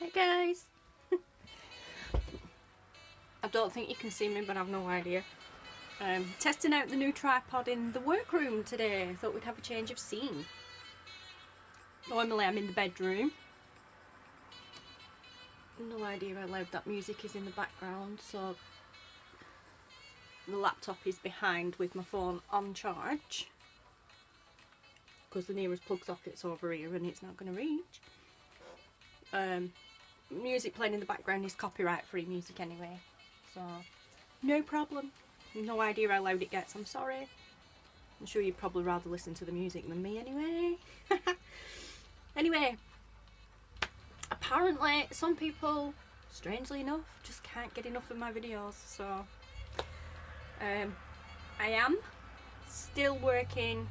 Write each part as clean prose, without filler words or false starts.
Hey guys! I don't think you can see me, but I've no idea. Testing out the new tripod in the workroom today. Thought we'd have a change of scene. Normally I'm in the bedroom. No idea how loud that music is in the background, so the laptop is behind with my phone on charge. Because the nearest plug socket's over here and it's not going to reach. Music playing in the background is copyright free music anyway, so no problem. No idea how loud it gets, I'm sorry. I'm sure you'd probably rather listen to the music than me anyway. Anyway, apparently some people, strangely enough, just can't get enough of my videos, so I am still working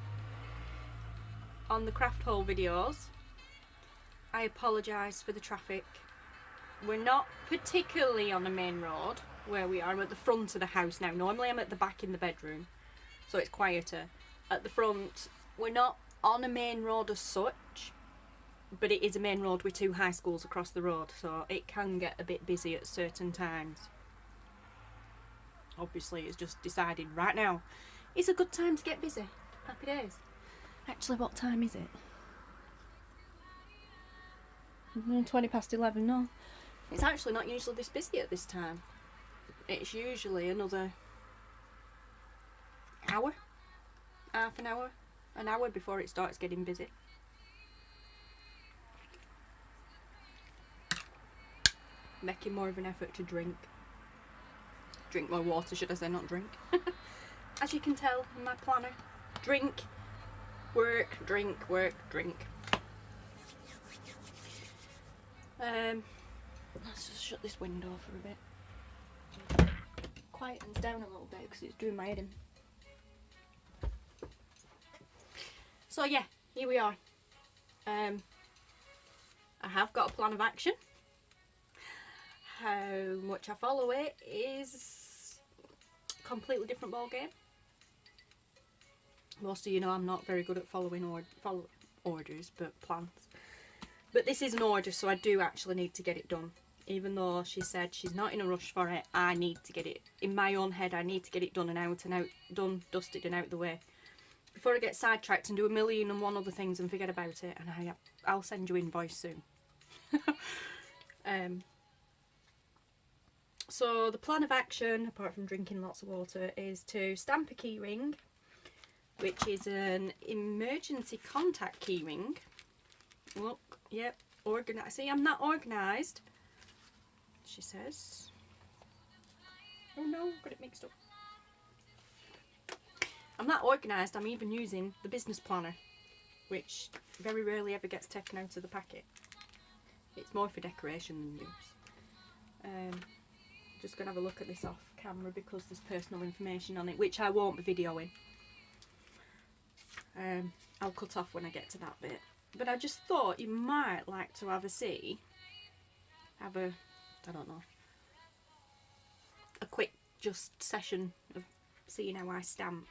on the craft haul videos. I apologise for the traffic. We're not particularly on a main road where we are. I'm at the front of the house now. Normally I'm at the back in the bedroom, so it's quieter. At the front, we're not on a main road as such, but it is a main road with two high schools across the road, so it can get a bit busy at certain times. Obviously it's just decided right now it's a good time to get busy. Happy days. Actually, what time is it? 20 past 11, no. It's actually not usually this busy at this time. It's usually another hour, half an hour before it starts getting busy. Making more of an effort to drink more water, should I say, not drink. As you can tell in my planner, drink, work, drink, work, drink. Let's just shut this window for a bit. Quietens down a little bit because it's doing my head in. So yeah, here we are. I have got a plan of action. How much I follow it is a completely different ball game. Most of you know I'm not very good at following orders, but plans. But this is an order, so I do actually need to get it done. Even though she said she's not in a rush for it, I need to get it, in my own head, I need to get it done and out, done, dusted and out the way. Before I get sidetracked and do 1,000,001 other things and forget about it, and I'll send you invoice soon. So the plan of action, apart from drinking lots of water, is to stamp a keyring, which is an emergency contact keyring. Look, yep, organised. See, I'm not organised, she says. Oh no, got it mixed up. I'm not organised, I'm even using the business planner, which very rarely ever gets taken out of the packet. It's more for decoration than use. Just going to have a look at this off camera because there's personal information on it, which I won't be videoing. I'll cut off when I get to that bit. But I just thought you might like to have a see. Have a, I don't know, a quick just session of seeing how I stamp.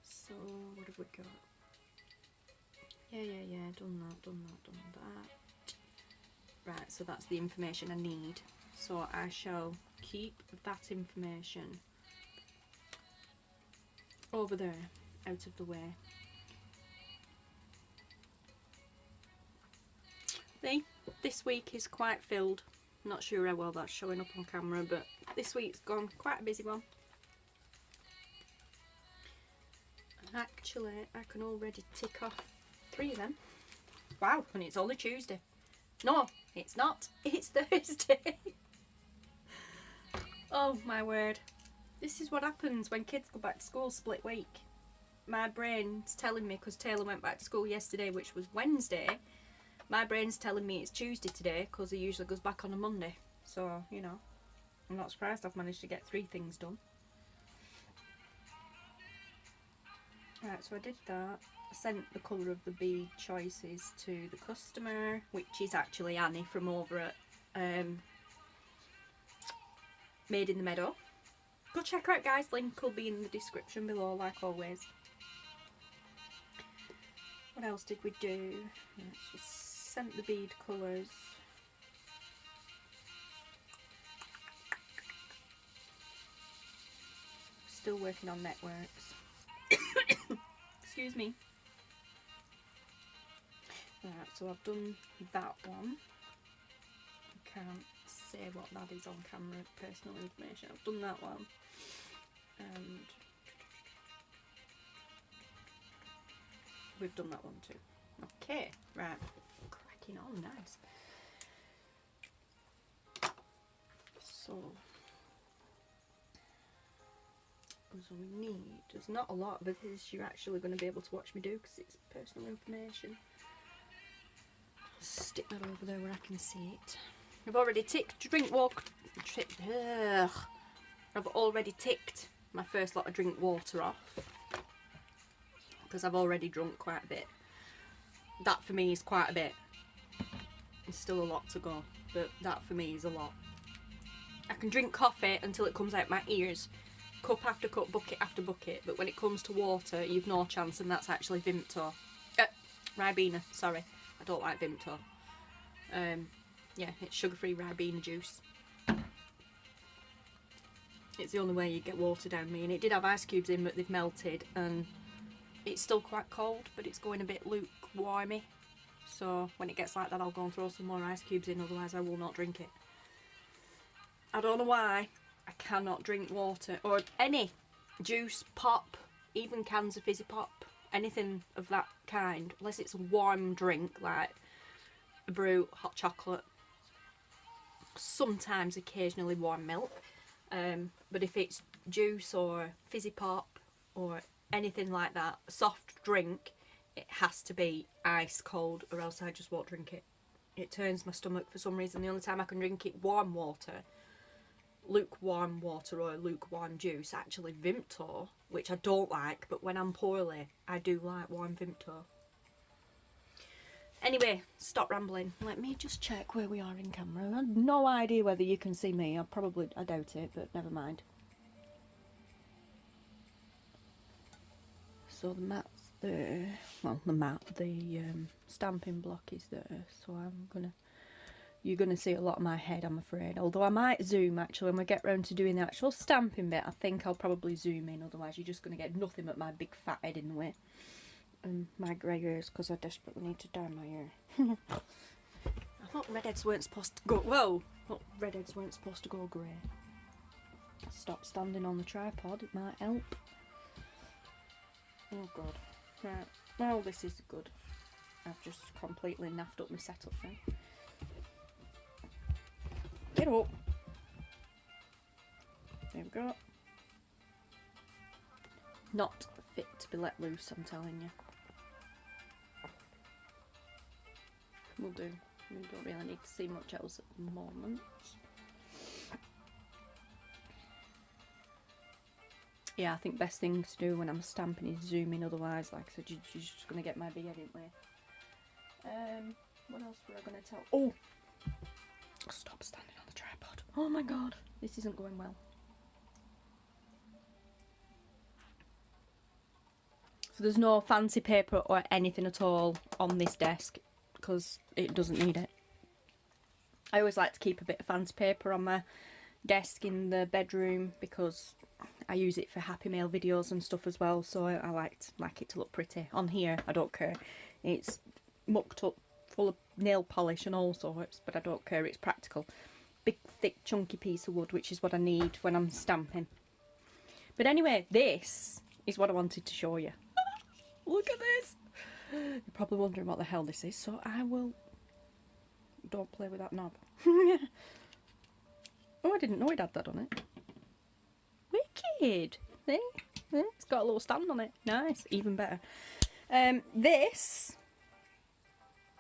So, what have we got? Yeah, done that. Right, so that's the information I need. So I shall keep that information over there, out of the way. See, this week is quite filled. Not sure how well that's showing up on camera, but this week's gone quite a busy one. And actually, I can already tick off 3 of them. Wow, and it's only Tuesday. No, it's not. It's Thursday. Oh my word. This is what happens when kids go back to school split week. My brain's telling me, because Taylor went back to school yesterday, which was Wednesday, my brain's telling me it's Tuesday today because he usually goes back on a Monday. So, you know, I'm not surprised I've managed to get 3 things done. Right, so I did that. I sent the colour of the bead choices to the customer, which is actually Annie from over at Made in the Meadow. Go check her out, guys. Link will be in the description below, like always. What else did we do? Let's just accent the bead colours. Still working on networks. Excuse me. Right, so I've done that one. I can't say what that is on camera, personal information. I've done that one. And we've done that one too. Okay, right. Cracking on, nice. So we need, there's not a lot, but this you're actually going to be able to watch me do because it's personal information. Stick that over there where I can see it. I've already ticked drink water. I've already ticked my first lot of drink water off because I've already drunk quite a bit. That for me is quite a bit. There's still a lot to go, but that for me is a lot. I can drink coffee until it comes out my ears, cup after cup, bucket after bucket, but when it comes to water, you've no chance, and that's actually Vimto. Ribena, sorry. I don't like Vimto. Yeah, it's sugar-free Ribena juice. It's the only way you get water down me, and it did have ice cubes in, but they've melted, and it's still quite cold, but it's going a bit lukewarmy. So when it gets like that, I'll go and throw some more ice cubes in, otherwise I will not drink it. I don't know why I cannot drink water or any juice, pop, even cans of fizzy pop, anything of that kind, unless it's a warm drink like a brew, hot chocolate, sometimes occasionally warm milk, but if it's juice or fizzy pop or anything like that, soft drink, it has to be ice cold or else I just won't drink it. It turns my stomach for some reason. The only time I can drink it warm water, lukewarm water or lukewarm juice, actually Vimto, which I don't like, but when I'm poorly I do like warm Vimto. Anyway, stop rambling. Let me just check where we are in camera. I have no idea whether you can see me. I doubt it, but never mind. So the mat's there. Well, the stamping block is there. So you're gonna see a lot of my head, I'm afraid. Although I might zoom actually when we get round to doing the actual stamping bit. I think I'll probably zoom in. Otherwise, you're just gonna get nothing but my big fat head in the way. And my grey hairs, because I desperately need to dye my hair. I thought redheads weren't supposed to go. Whoa! I thought redheads weren't supposed to go grey. Stop standing on the tripod, it might help. Oh god. Right. Well, this is good. I've just completely naffed up my setup now. Get up! There we go. Not fit to be let loose, I'm telling you. Will do. We don't really need to see much else at the moment. Yeah, I think best thing to do when I'm stamping is zoom in, otherwise, like I said, you're just going to get my big head in way. What else were I going to tell? Oh! Stop standing on the tripod. Oh my god, this isn't going well. So there's no fancy paper or anything at all on this desk because it doesn't need it. I always like to keep a bit of fancy paper on my desk in the bedroom because I use it for Happy Mail videos and stuff as well, so I like it to look pretty. On here, I don't care. It's mucked up, full of nail polish and all sorts, but I don't care, it's practical. Big, thick, chunky piece of wood, which is what I need when I'm stamping. But anyway, this is what I wanted to show you. Look at this! You're probably wondering what the hell this is, so I will... Don't play with that knob. Oh, I didn't know it had that on it. Wicked! See? It's got a little stand on it. Nice, even better. This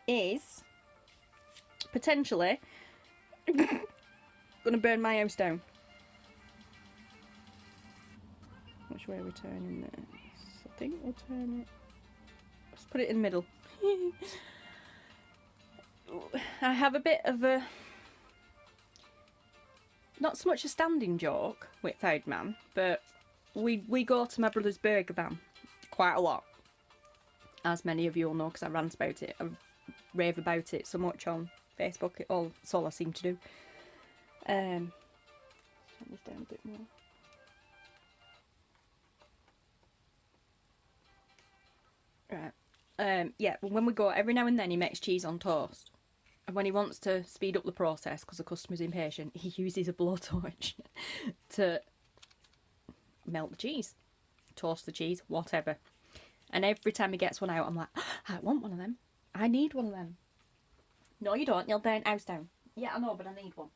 is potentially gonna burn my house down. Which way are we turning this? I think we'll turn it. Let's put it in the middle. I have a bit of a, not so much a standing joke with Third Man, but we go to my brother's burger van quite a lot, as many of you all know because I rant about it. rave about it so much on Facebook. It's all I seem to do. Turn this down a bit more. Right. Yeah, when we go, every now and then he makes cheese on toast. And when he wants to speed up the process, because the customer's impatient, he uses a blowtorch to melt the cheese, toast the cheese, whatever. And every time he gets one out, I'm like, I want one of them. I need one of them. No, you don't. You'll burn house down. Yeah, I know, but I need one.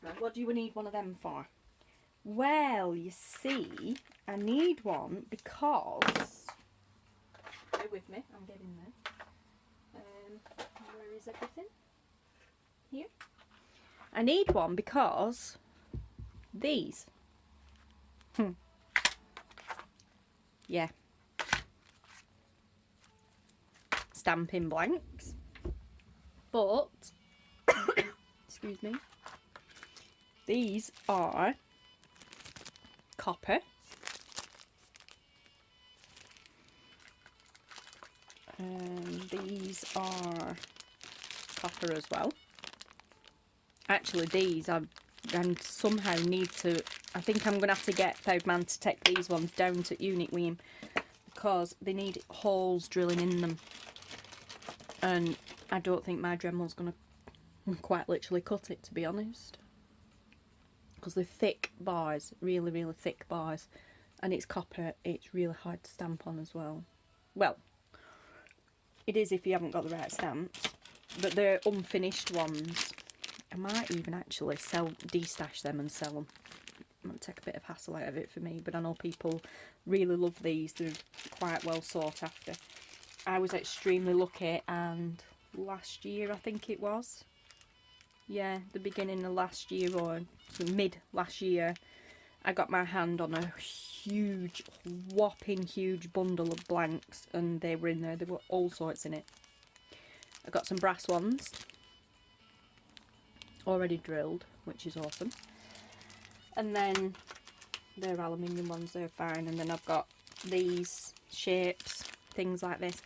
Right, what do you need one of them for? Well, you see, I need one because... Bear with me, I'm getting there. Where is everything? Here. I need one because these. Yeah. Stamping blanks. But, excuse me, these are copper. And these are copper as well. Actually, these I somehow need to... I think I'm going to have to get Proudman to take these ones down to unit wean because they need holes drilling in them. And I don't think my Dremel's going to quite literally cut it, to be honest. Because they're thick bars, really, really thick bars. And it's copper, it's really hard to stamp on as well. Well, it is if you haven't got the right stamps. But they're unfinished ones. I might even actually destash them and sell them. It might take a bit of hassle out of it for me, but I know people really love these. They're quite well sought after. I was extremely lucky, and last year I think it was. Yeah, the beginning of last year or mid last year, I got my hand on a huge, whopping huge bundle of blanks, and they were in there. There were all sorts in it. I got some brass ones, already drilled, which is awesome. And then they're aluminium ones, they're fine. And then I've got these shapes, things like this.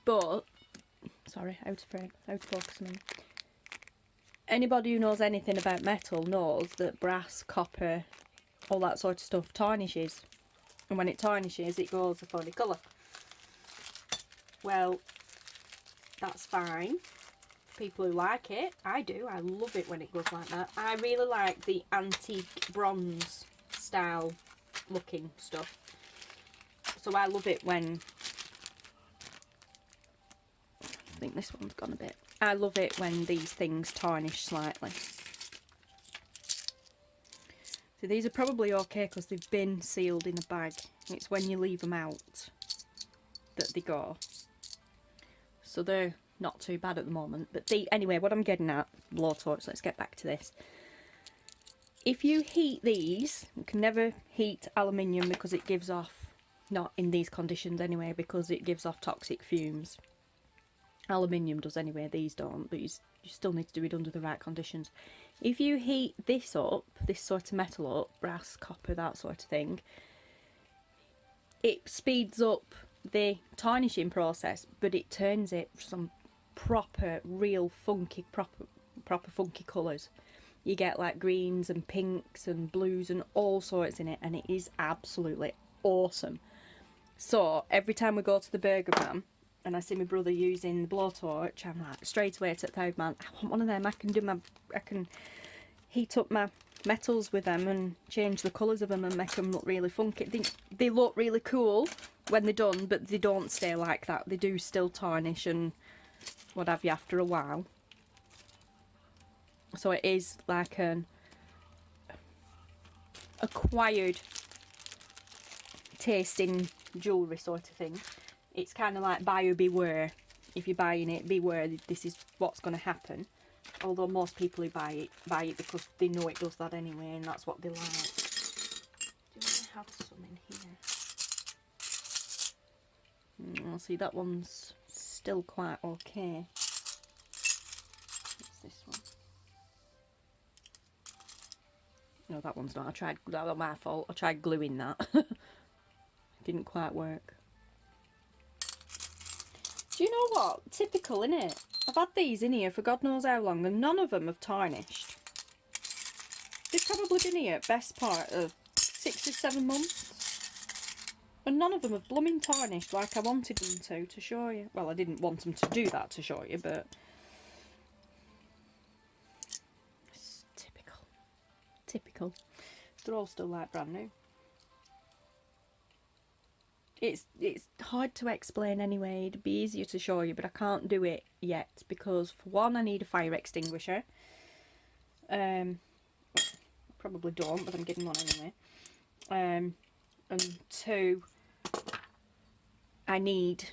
But, sorry, out of focus me. Anybody who knows anything about metal knows that brass, copper, all that sort of stuff tarnishes. And when it tarnishes, it goes a funny colour. Well, that's fine. People who like it, I do. I love it when it goes like that. I really like the antique bronze style looking stuff. So I love it when... I think this one's gone a bit. I love it when these things tarnish slightly. So these are probably okay because they've been sealed in a bag. It's when you leave them out that they go. So they're not too bad at the moment. But anyway, what I'm getting at, blowtorch, let's get back to this. If you heat these, you can never heat aluminium because it gives off, not in these conditions anyway, because it gives off toxic fumes. Aluminium does anyway, these don't, but you still need to do it under the right conditions. If you heat this up, this sort of metal up, brass, copper, that sort of thing, it speeds up the tarnishing process, but it turns it some proper, real funky, proper funky colours. You get like greens and pinks and blues and all sorts in it, and it is absolutely awesome. So every time we go to the burger van and I see my brother using the blowtorch, I'm like straight away to the Proudman, I want one of them. I can heat up my metals with them and change the colours of them and make them look really funky. They look really cool when they're done, but they don't stay like that. They do still tarnish and what have you after a while. So it is like an acquired taste in jewellery sort of thing. It's kind of like buyer beware. If you're buying it, beware, this is what's going to happen. Although most people who buy it because they know it does that anyway, and that's what they like. Do I have some in here? See, that one's still quite okay. What's this one? No, that one's not. That was my fault. I tried gluing that. Didn't quite work. Do you know what? Typical, innit? I've had these in here for God knows how long and none of them have tarnished. They've probably been here best part of 6 or 7 months. And none of them have blooming tarnished like I wanted them to show you. Well, I didn't want them to do that to show you, but... It's typical. Typical. They're all still like brand new. It's hard to explain anyway. It'd be easier to show you, but I can't do it yet because for one I need a fire extinguisher. Probably don't, but I'm getting one anyway. And two, I need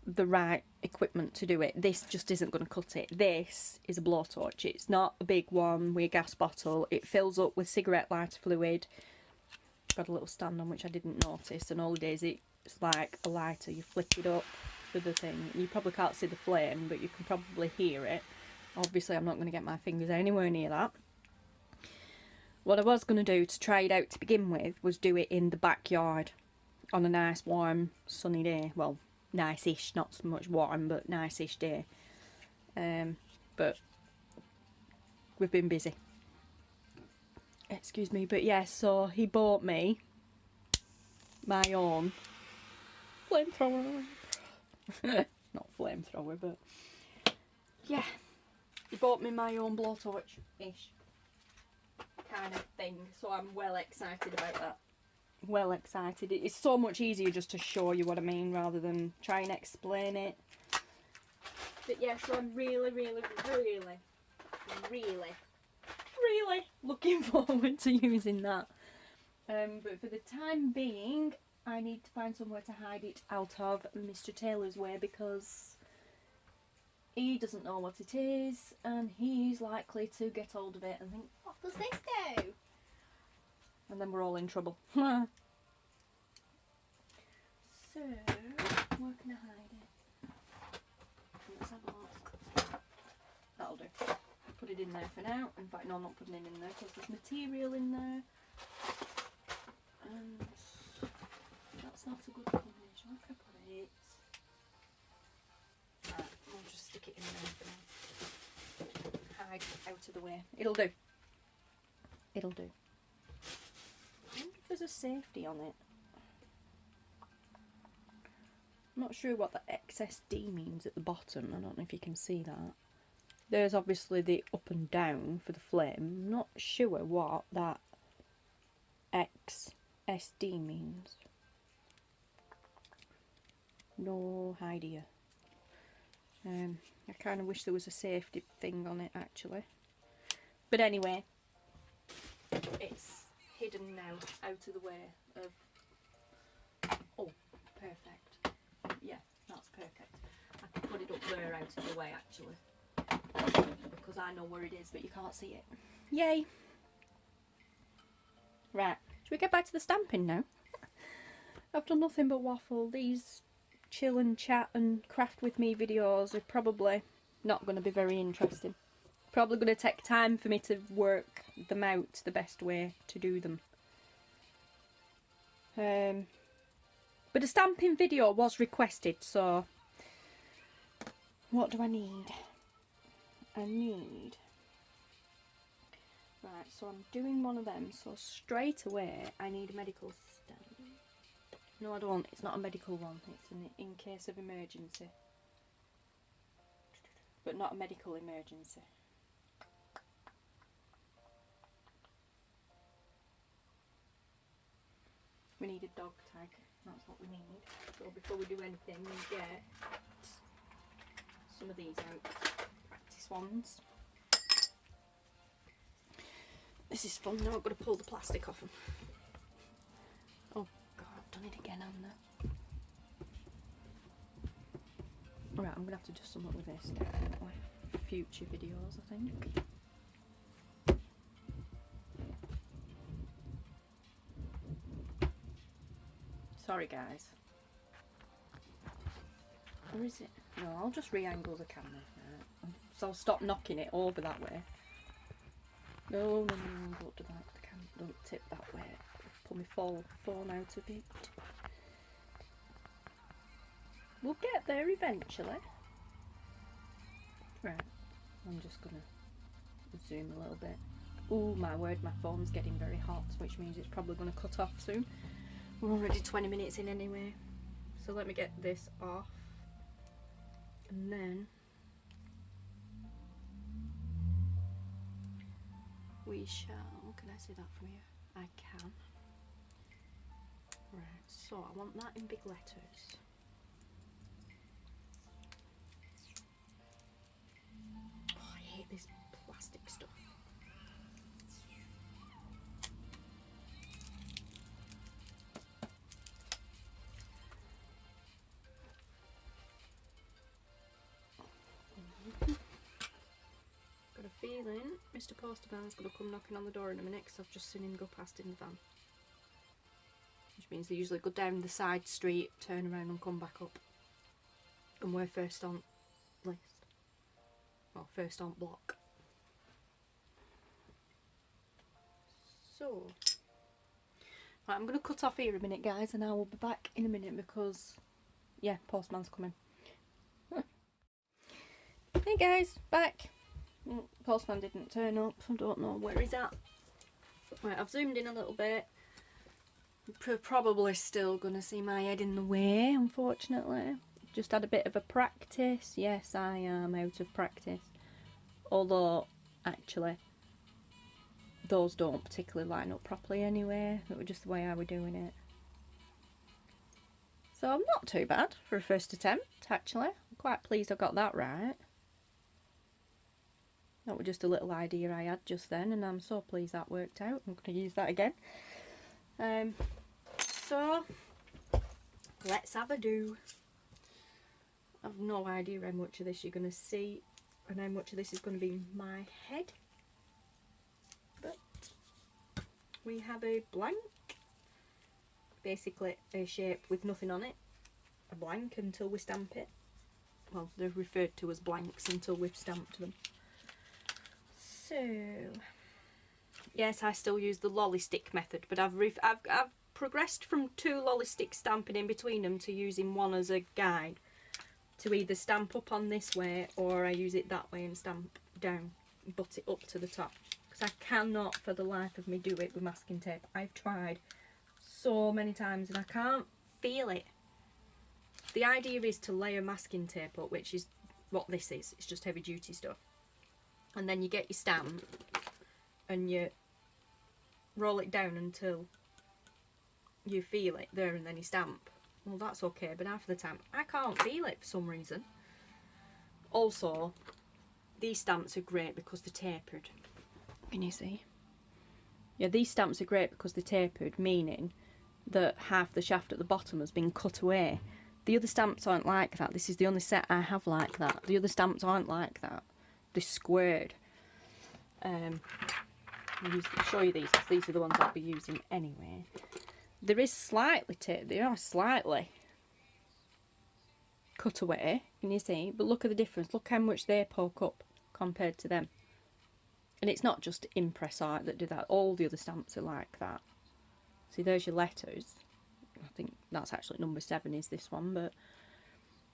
the right equipment to do it. This just isn't going to cut it. This is a blowtorch. It's not a big one with a gas bottle. It fills up with cigarette lighter fluid. Got a little stand on which I didn't notice, and all it is, it's like a lighter. You flick it up for the thing. You probably can't see the flame, but you can probably hear it. Obviously I'm not going to get my fingers anywhere near that. What I was going to do to try it out to begin with was do it in the backyard on a nice warm sunny day. Well, nice-ish, not so much warm, but nice-ish day. But we've been busy. Excuse me, but yeah, so he bought me my own flamethrower. Not flamethrower, but yeah, he bought me my own blowtorch-ish kind of thing, so I'm well excited about that. Well excited. It's so much easier just to show you what I mean rather than try and explain it. But yeah, so I'm really looking forward to using that. But for the time being, I need to find somewhere to hide it out of Mr. Taylor's way because he doesn't know what it is and he's likely to get hold of it and think, what does this do? And then we're all in trouble. So, where can I hide it? Let's have a look. That'll do. Put it in there for now. In fact, no, I'm not putting it in there because there's material in there. And that's not a good combination. Where can I put it? Right, I'll just stick it in there for now. Hide it out of the way. It'll do. It'll do. I wonder if there's a safety on it. I'm not sure what the XSD means at the bottom. I don't know if you can see that. There's obviously the up and down for the flame. I'm not sure what that XSD means. No idea. I kind of wish there was a safety thing on it actually. But anyway, it's hidden now, out of the way of... Oh, perfect. Yeah, that's perfect. I can put it up there out of the way actually. Because I know where it is, but you can't see it. Yay! Right, should we get back to the stamping now? I've done nothing but waffle. These chill and chat and craft with me videos are probably not going to be very interesting. Probably going to take time for me to work them out the best way to do them. But a stamping video was requested, so what do I need? I need... Right, so I'm doing one of them, so straight away I need a medical stand. No, I don't. It's not a medical one. It's in case of emergency. But not a medical emergency. We need a dog tag. That's what we need. So before we do anything, we get some of these out. Practice ones. This is fun. Now I've got to pull the plastic off them. Oh God, I've done it again, haven't I? Alright, I'm going to have to do something with this, definitely. For future videos, I think. Sorry guys. Where is it? No, I'll just re-angle the camera. Right. So I'll stop knocking it over that way. No, don't do that. The camera don't tip that way. Pull my phone out of it. We'll get there eventually. Right, I'm just gonna zoom a little bit. Oh my word, my phone's getting very hot, which means it's probably gonna cut off soon. We're already 20 minutes in anyway. So let me get this off. And then we shall, can I see that from here? I can. Right, so I want that in big letters. Oh, I hate this plastic stuff. Got a feeling Mr. Postman's going to come knocking on the door in a minute because I've just seen him go past in the van. Which means they usually go down the side street, turn around and come back up. And we're first on list. Well, first on block. So, right, I'm going to cut off here a minute, guys, and I will be back in a minute because, yeah, postman's coming. Hey guys, back. Postman didn't turn up. I don't know where he's at. Right, I've zoomed in a little bit. Probably still going to see my head in the way, unfortunately. Just had a bit of a practice. Yes, I am out of practice. Although, actually, those don't particularly line up properly anyway. It was just the way I was doing it. So I'm not too bad for a first attempt, actually. I'm quite pleased I got that right. That was just a little idea I had just then, and I'm so pleased that worked out. I'm going to use that again. So, let's have a do. I've no idea how much of this you're going to see, and how much of this is going to be my head. But, we have a blank. Basically, a shape with nothing on it. A blank until we stamp it. Well, they're referred to as blanks until we've stamped them. So, yes, I still use the lolly stick method, but I've progressed from 2 lolly sticks stamping in between them to using one as a guide to either stamp up on this way or I use it that way and stamp down, butt it up to the top, because I cannot for the life of me do it with masking tape. I've tried so many times and I can't feel it. The idea is to layer masking tape up, which is what this is. It's just heavy duty stuff. And then you get your stamp and you roll it down until you feel it there and then you stamp. Well, that's okay, but half the time I can't feel it for some reason. Also, these stamps are great because they're tapered. Can you see? Yeah, these stamps are great because they're tapered, meaning that half the shaft at the bottom has been cut away. The other stamps aren't like that. This is the only set I have like that. The other stamps aren't like that. They're squared. I'll show you these because these are the ones I'll be using anyway. There is slightly they are slightly cut away, can you see? But look at the difference. Look how much they poke up compared to them. And it's not just Impress Art that do that. All the other stamps are like that. See, there's your letters. I think that's actually number 7 is this one. But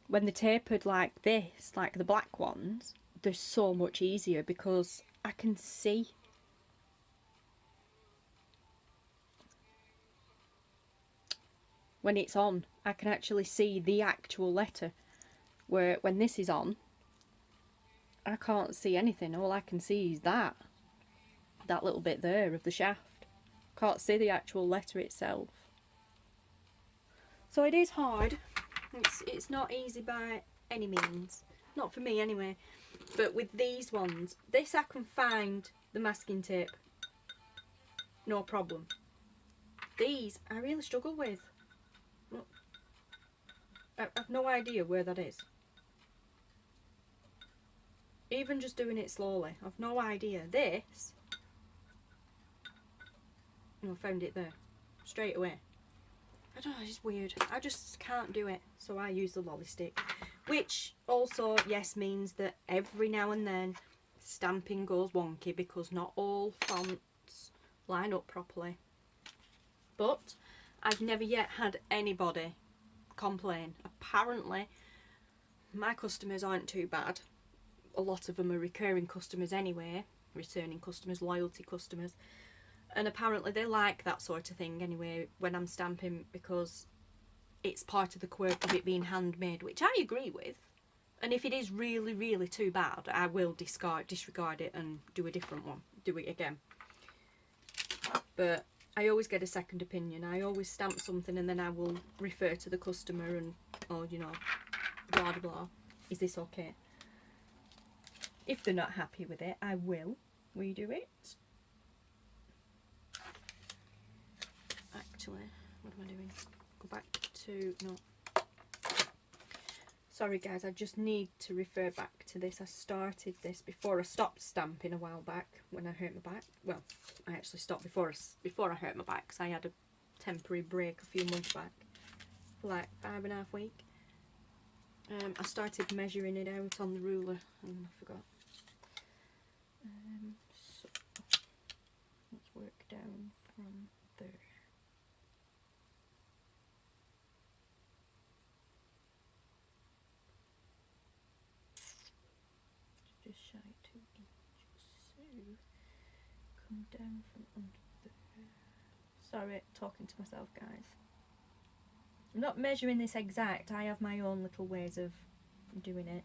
when they're tapered like this, like the black ones, they're so much easier because I can see. When it's on, I can actually see the actual letter. Where when this is on, I can't see anything. All I can see is that little bit there of the shaft. Can't see the actual letter itself. So it is hard. It's not easy by any means. Not for me anyway. But with these ones, this I can find the masking tape. No problem. These I really struggle with. I've no idea where that is. Even just doing it slowly, I've no idea. This, I found it there, straight away. I don't know, it's just weird. I just can't do it, so I use the lolly stick. Which also, yes, means that every now and then stamping goes wonky because not all fonts line up properly. But I've never yet had anybody complain. Apparently, my customers aren't too bad. a lot of them are recurring customers anyway, returning customers, loyalty customers, and apparently they like that sort of thing anyway when I'm stamping, because it's part of the quirk of it being handmade, which I agree with. And if it is really, really too bad, I will disregard it and do a different one, do it again. But I always get a second opinion. I always stamp something and then I will refer to the customer and, or you know, blah blah blah. Is this okay? If they're not happy with it, I will redo it. Actually, what am I doing? Go back to, no. Sorry guys, I just need to refer back to this. I started this before I stopped stamping a while back when I hurt my back. Well, I actually stopped before I hurt my back, because I had a temporary break a few months back for like 5.5 weeks. I started measuring it out on the ruler and I forgot. So let's work down from there. Just shy 2 inches. So come down from under there. Sorry, talking to myself, guys. I'm not measuring this exact. I have my own little ways of doing it.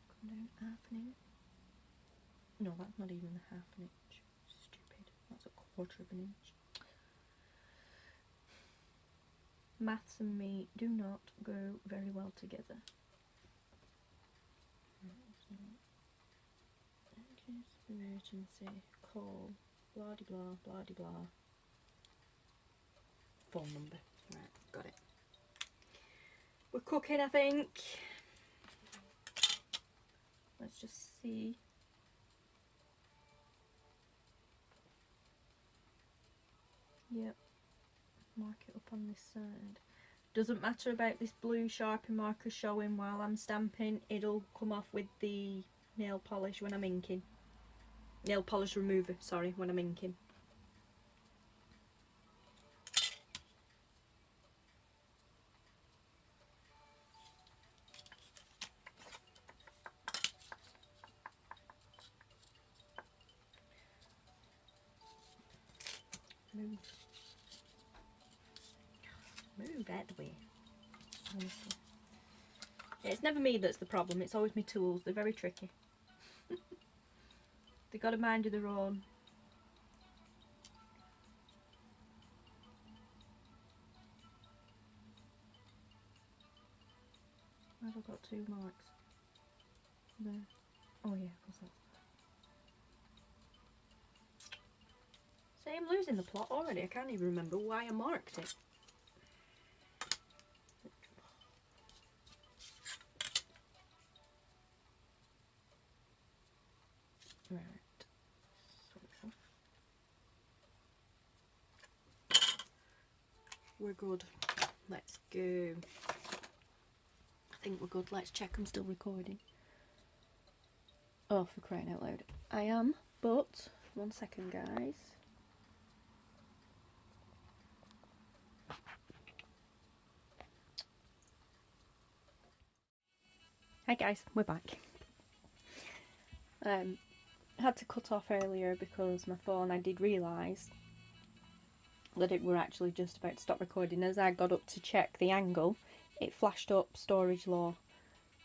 Come down 1/2 inch. No, that's not even 1/2 inch. Stupid. That's 1/4 inch. Maths and me do not go very well together. Emergency call. Blah de blah, blah de blah. Phone number. Right, got it. We're cooking, I think. Let's just see. Yep. Mark it up on this side. Doesn't matter about this blue Sharpie marker showing while I'm stamping. It'll come off with the nail polish when I'm inking. Nail polish remover, sorry, when I'm inking. Move out the way. Honestly. Yeah, it's never me that's the problem, it's always my tools. They're very tricky. They've got a mind of their own. Where have I got 2 marks? There. Oh yeah, because that's there. See, I'm losing the plot already. I can't even remember why I marked it. Right. So we're good. Let's go. I think we're good. Let's check I'm still recording. Oh, for crying out loud. I am, but 1 second, guys. Hi guys, we're back. I had to cut off earlier because my phone, I did realise that it were actually just about to stop recording. As I got up to check the angle, it flashed up storage low.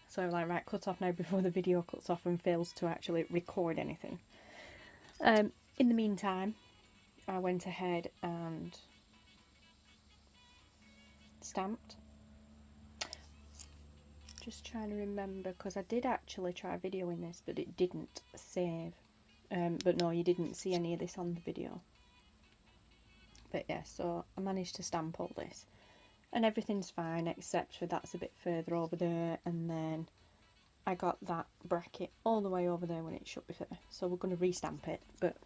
So like, right, cut off now before the video cuts off and fails to actually record anything. In the meantime, I went ahead and stamped. Just trying to remember, because I did actually try videoing this, but it didn't save. But no, you didn't see any of this on the video. But yeah, so I managed to stamp all this. And everything's fine, except for that's a bit further over there, and then I got that bracket all the way over there when it should be there. So we're going to restamp it, but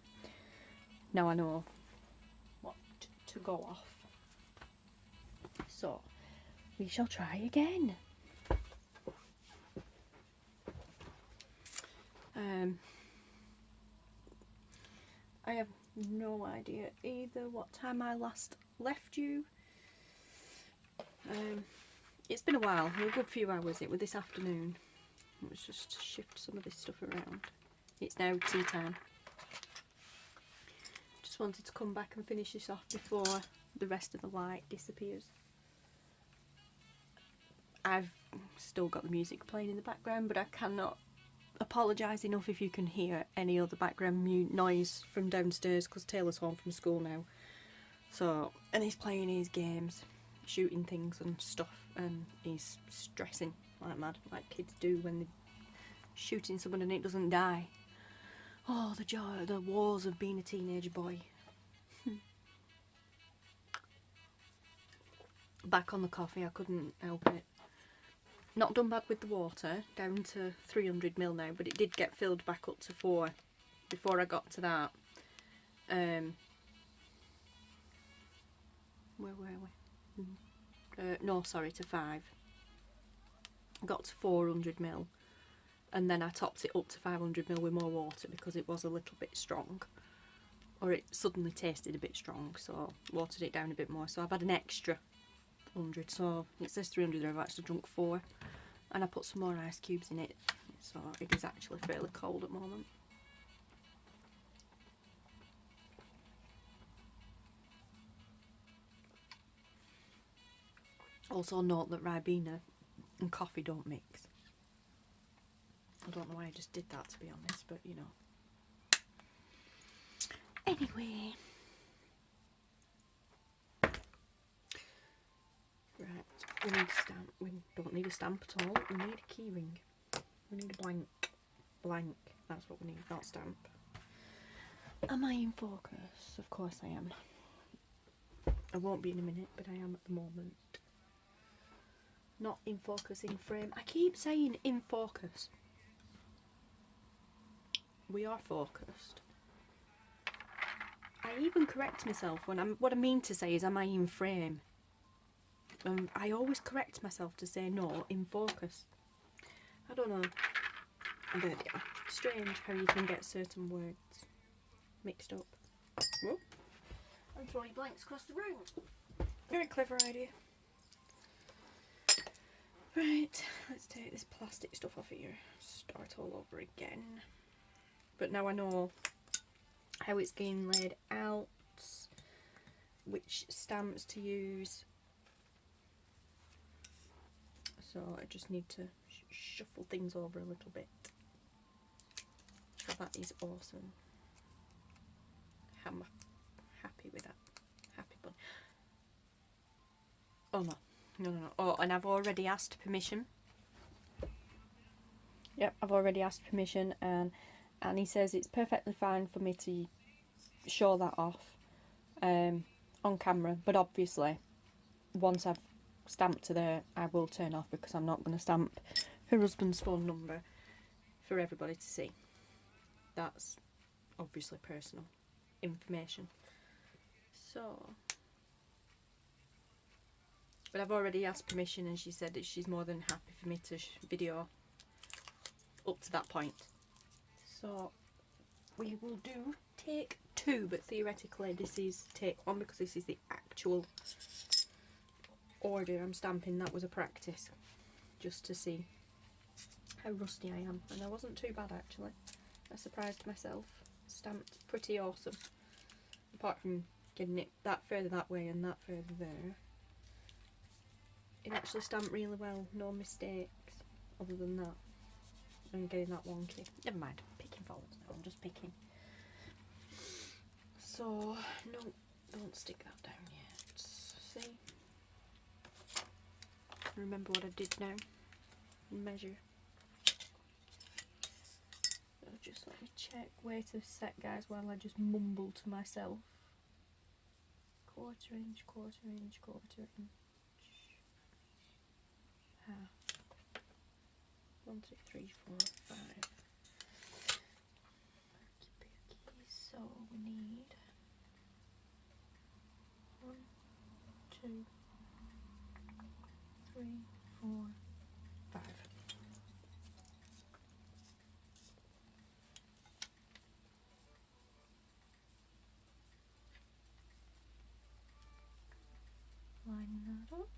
now I know what to go off. So, we shall try again. I have no idea either what time I last left you. It's been a while, a good few hours. It was this afternoon. Let's just shift some of this stuff around. It's now tea time. Just wanted to come back and finish this off before the rest of the light disappears. I've still got the music playing in the background, but I cannot apologise enough if you can hear any other background noise from downstairs, because Taylor's home from school now. So, and he's playing his games, shooting things and stuff, and he's stressing like mad, like kids do when they're shooting someone and it doesn't die. Oh, the joy, the wars of being a teenage boy. Back on the coffee, I couldn't help it. Not done bad with the water, down to 300ml now, but it did get filled back up to 4 before I got to that. Where were we? No, sorry, to 5. Got to 400ml, and then I topped it up to 500ml with more water because it was a little bit strong, or it suddenly tasted a bit strong, so watered it down a bit more. So I've had an extra 100, so it says 300 I've actually drunk 4, and I put some more ice cubes in it, so it is actually fairly cold at the moment. Also note that Ribena and coffee don't mix. I don't know why I just did that, to be honest, but you know. Anyway. Right, we need a stamp. We don't need a stamp at all. We need a keyring. We need a blank. Blank. That's what we need, not stamp. Am I in focus? Of course I am. I won't be in a minute, but I am at the moment. Not in focus, in frame. I keep saying in focus. We are focused. I even correct myself when what I mean to say is, am I in frame? I always correct myself to say no, in focus. I don't know. And there they are. Strange how you can get certain words mixed up. Whoa. I'm throwing blanks across the room. Very clever idea. Right, let's take this plastic stuff off here. Start all over again. But now I know how it's getting laid out, which stamps to use. So I just need to shuffle things over a little bit. So that is awesome. I'm happy with that. Happy bunny. Oh no. No. Oh, and I've already asked permission. Yep, I've already asked permission, and he says it's perfectly fine for me to show that off on camera, but obviously once I've stamped to there I will turn off, because I'm not going to stamp her husband's phone number for everybody to see. That's obviously personal information. So, but I've already asked permission, and she said that she's more than happy for me to video up to that point. So we will do take 2, but theoretically this is take 1, because this is the actual order I'm stamping. That was a practice, just to see how rusty I am, and I wasn't too bad actually. I surprised myself. Stamped pretty awesome, apart from getting it that further that way and that further there. It actually stamped really well, no mistakes other than that, and getting that wonky. Never mind, picking forwards now, I'm just picking. So, no, don't stick that down yet. See? Remember what I did now? Measure. So just let me check where to set, guys, while I just mumble to myself. Quarter inch, quarter inch, quarter inch. Half. 1, 2, 3, 4, 5. So we need 1, 2, 3, 4, 5. Line that up.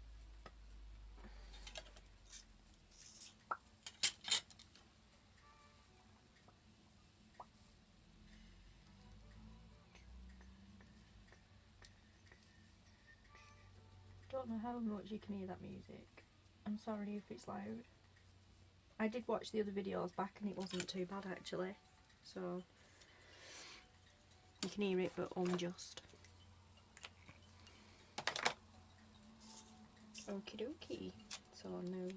don't know how much you can hear that music. I'm sorry if it's loud. I did watch the other videos back and it wasn't too bad actually. So you can hear it, but only just. Okie dokie. So now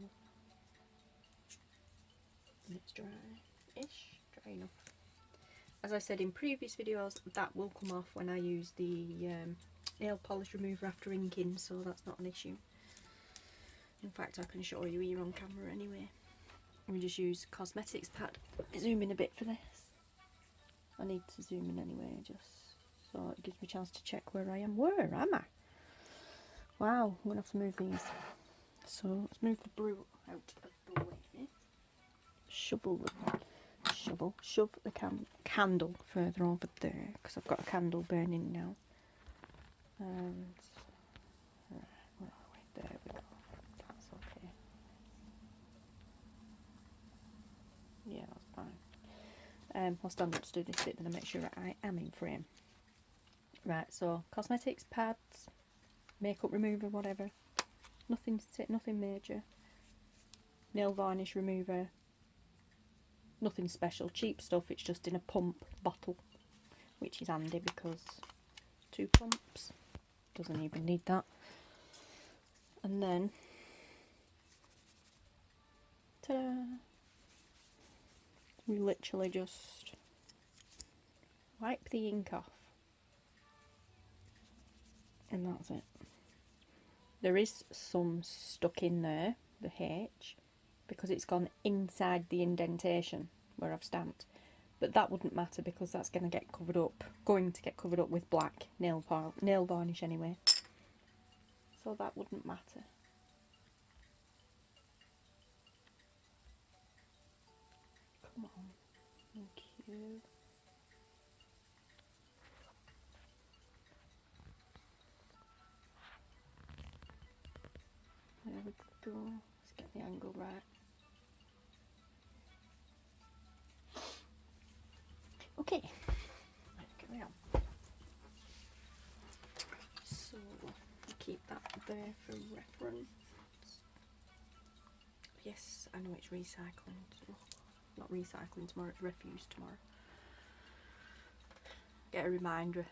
it's dry-ish, dry enough. As I said in previous videos, that will come off when I use the nail polish remover after inking, so that's not an issue. In fact, I can show you here on camera anyway. We just use cosmetics pad. Zoom in a bit for this. I need to zoom in anyway, just so it gives me a chance to check where I am. Where am I? Wow, I'm going to have to move these. So let's move the brew out of the way. Shove the candle further over there, because I've got a candle burning now. And right, where are we? There we go. That's okay. Yeah, that's fine. I'll stand up to do this bit, then I make sure I am in frame. Right, so cosmetics pads, makeup remover, whatever. Nothing major. Nail varnish remover. Nothing special, cheap stuff. It's just in a pump bottle, which is handy because 2 pumps. Doesn't even need that. And then, ta-da! We literally just wipe the ink off, and that's it. There is some stuck in there, the H, because it's gone inside the indentation where I've stamped, but that wouldn't matter because that's going to get covered up with black nail varnish anyway, so that wouldn't matter. Come on, thank you. There we go. Let's get the angle right. Okay, carry on. So keep that there for reference. Yes, I know it's recycling. Not recycling tomorrow, it's refuse tomorrow. Get a reminder.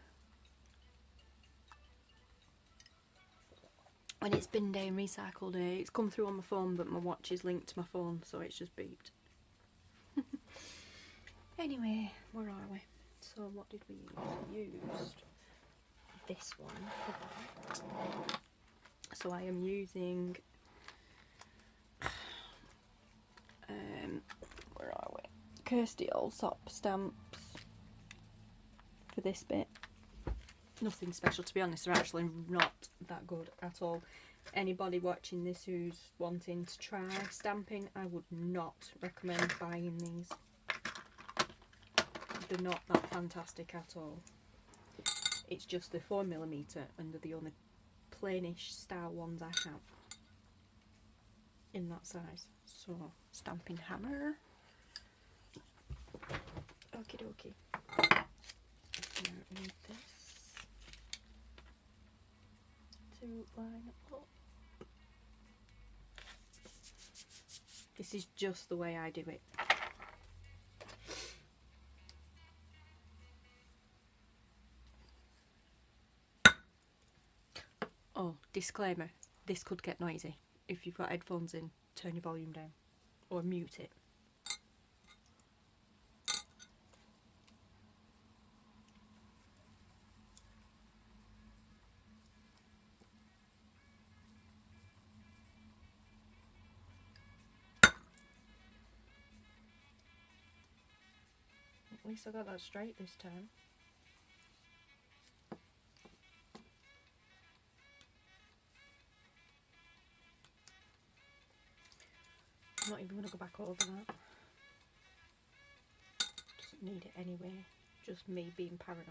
When it's bin day and recycle day, it's come through on my phone, but my watch is linked to my phone, so it's just beeped. Anyway, where are we? So what did we use? We used this one for that. So I am using, where are we? Kirsty Allsop stamps for this bit. Nothing special, to be honest. They're actually not that good at all. Anybody watching this who's wanting to try stamping, I would not recommend buying these. They're not that fantastic at all. It's just the 4mm and they're the only plainish style ones I have in that size. So, stamping hammer. Okie dokie. Now I need this to line up. This is just the way I do it. Oh, disclaimer, this could get noisy. If you've got headphones in, turn your volume down or mute it. At least I got that straight this time. I'm not even going to go back over that. Doesn't need it anyway. Just me being paranoid.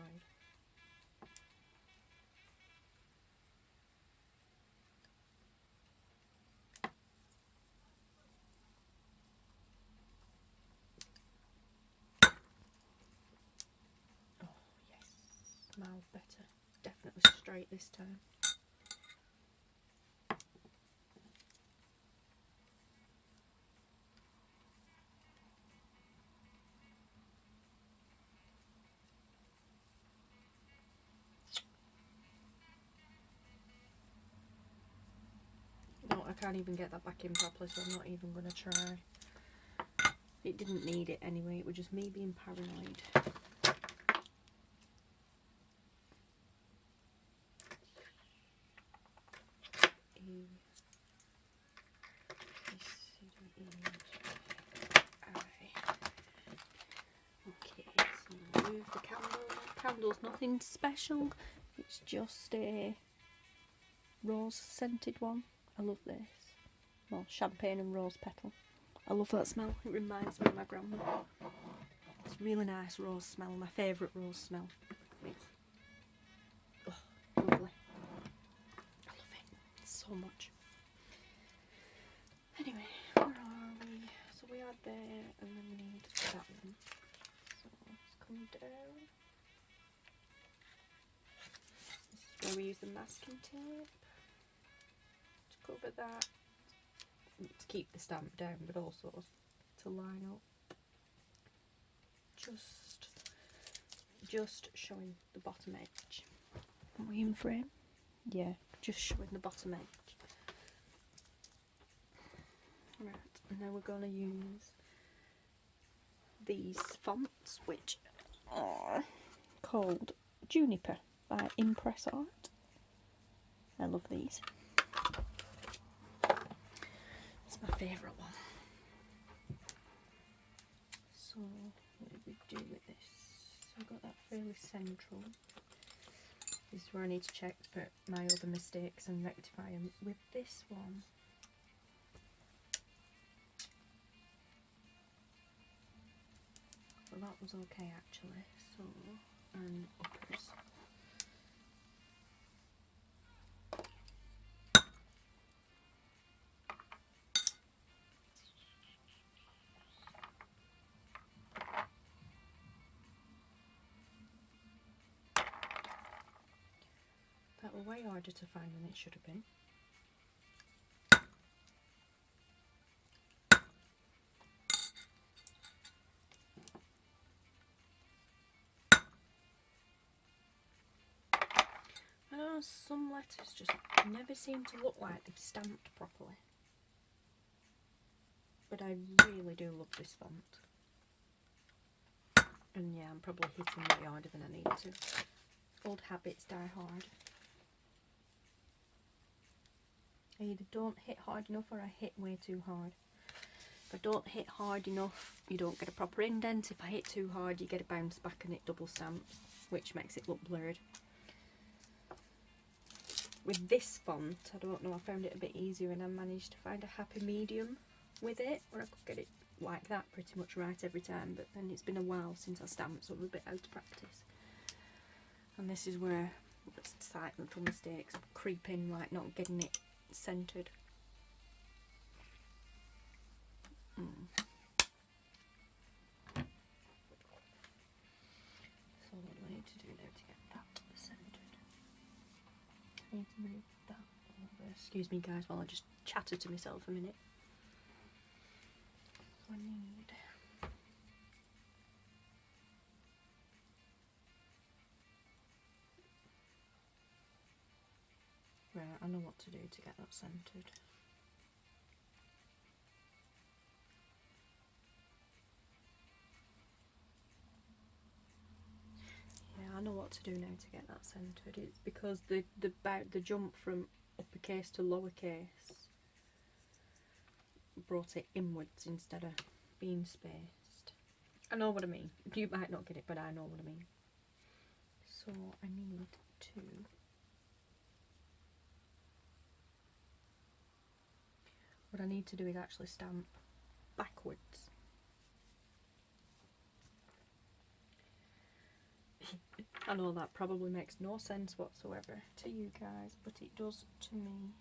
Oh yes, smells better. Definitely straight this time. can't even get that back in properly, so I'm not even going to try. It didn't need it anyway, it was just me being paranoid. Okay, so remove the candle. That candle's nothing special, it's just a rose scented one. I love this. Well, champagne and rose petal. I love that smell, it reminds me of my grandma. It's a really nice rose smell, my favourite rose smell. It's lovely. I love it so much. Anyway, where are we? So we are there, and then we need that one. So let's come down. This is where we use the masking tape to cover that, to keep the stamp down, but also to line up. Just showing the bottom edge. Are we in frame? Yeah, just showing the bottom edge. Right, and now we're going to use these fonts, which are called Juniper by Impress Art. I love these. It's my favourite one. So what did we do with this? So I got that fairly central. This is where I need to check for my other mistakes and rectify them. With this one, well, that was okay actually. So, and uppers. That were way harder to find than it should have been. I know some letters just never seem to look like they've stamped properly. But I really do love this font. And yeah, I'm probably hitting way harder than I need to. Old habits die hard. I either don't hit hard enough or I hit way too hard. If I don't hit hard enough, you don't get a proper indent. If I hit too hard, you get a bounce back and it double stamps, which makes it look blurred. With this font, I don't know, I found it a bit easier and I managed to find a happy medium with it, where I could get it like that pretty much right every time, but then it's been a while since I stamped, so I'm a bit out of practice. And this is where slight little mistakes creep in, like not getting it centred. So what do I need to do now to get that centred? I need to move that over. Excuse me guys while I just chatter to myself a minute. So I need... Right, I know what to do to get that centred. Yeah, I know what to do now to get that centred. It's because the jump from uppercase to lowercase brought it inwards instead of being spaced. I know what I mean. You might not get it, but I know what I mean. So I need to... What I need to do is actually stamp backwards. I know that probably makes no sense whatsoever to you guys, but it does to me.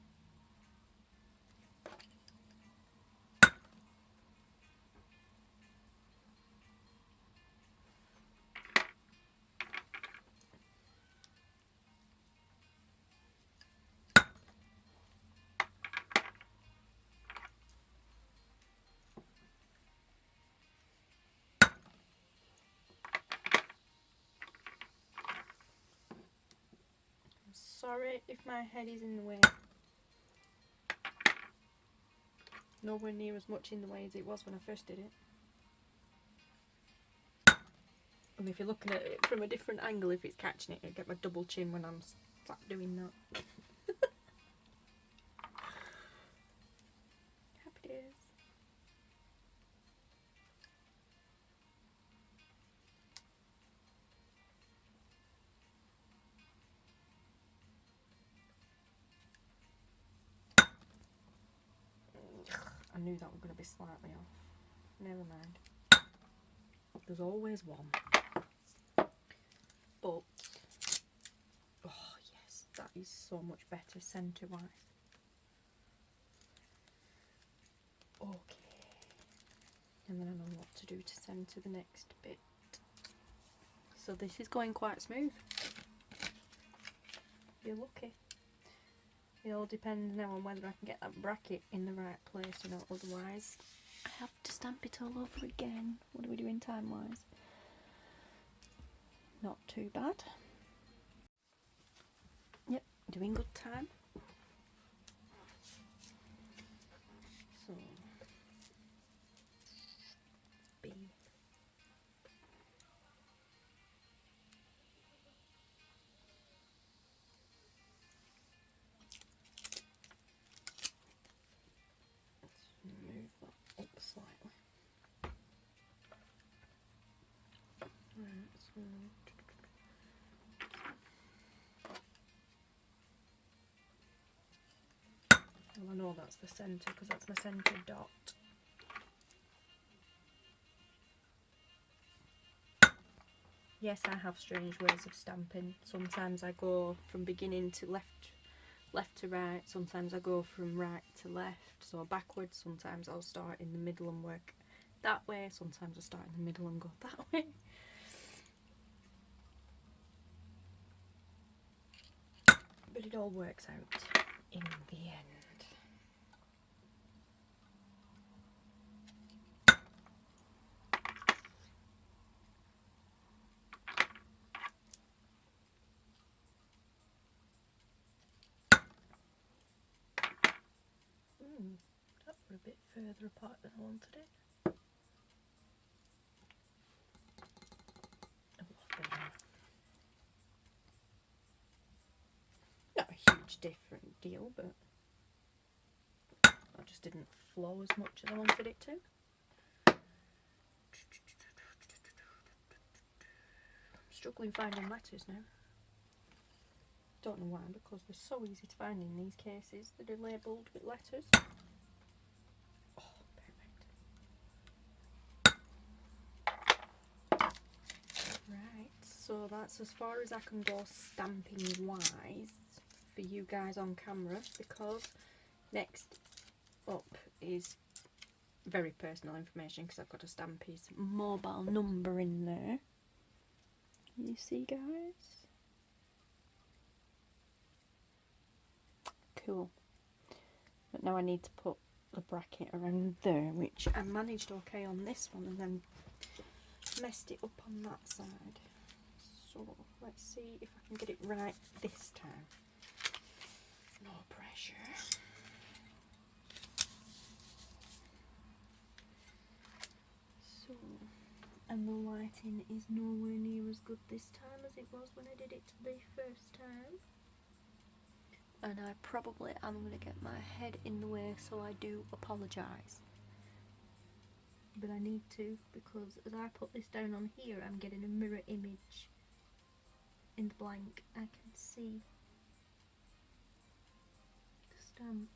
Sorry if my head is in the way. nowhere near as much in the way as it was when I first did it. And if you're looking at it from a different angle, if it's catching it, I get my double chin when I'm sat doing that. Happy days. I knew that was going to be slightly off. Never mind. There's always one. But, oh yes, that is so much better centre wise. Okay. And then I know what to do to centre the next bit. So this is going quite smooth. You're lucky. It all depends now on whether I can get that bracket in the right place or not, otherwise I have to stamp it all over again. What are we doing time wise? Not too bad. Yep, doing good time. So, B. Move that up slightly. Right, so well, I know that's the centre because that's my centre dot. Yes, I have strange ways of stamping. Sometimes I go from beginning to left to right, sometimes I go from right to left, so backwards. Sometimes I'll start in the middle and work that way, sometimes I start in the middle and go that way. But it all works out in the end. That were a bit further apart than I wanted it. Not a huge different deal, but I just didn't flow as much as I wanted it to. I'm struggling finding letters now. Don't know why, because they're so easy to find in these cases that are labelled with letters. Oh, perfect. Right, so that's as far as I can go stamping wise for you guys on camera, because next up is very personal information, because I've got to stamp his mobile number in there. You see, guys? Cool. But now I need to put the bracket around there, which I managed okay on this one and then messed it up on that side. So let's see if I can get it right this time. No pressure. So, and the lighting is nowhere near as good this time as it was when I did it the first time. And I probably am going to get my head in the way, so I do apologise. But I need to, because as I put this down on here, I'm getting a mirror image in the blank. I can see the stamp.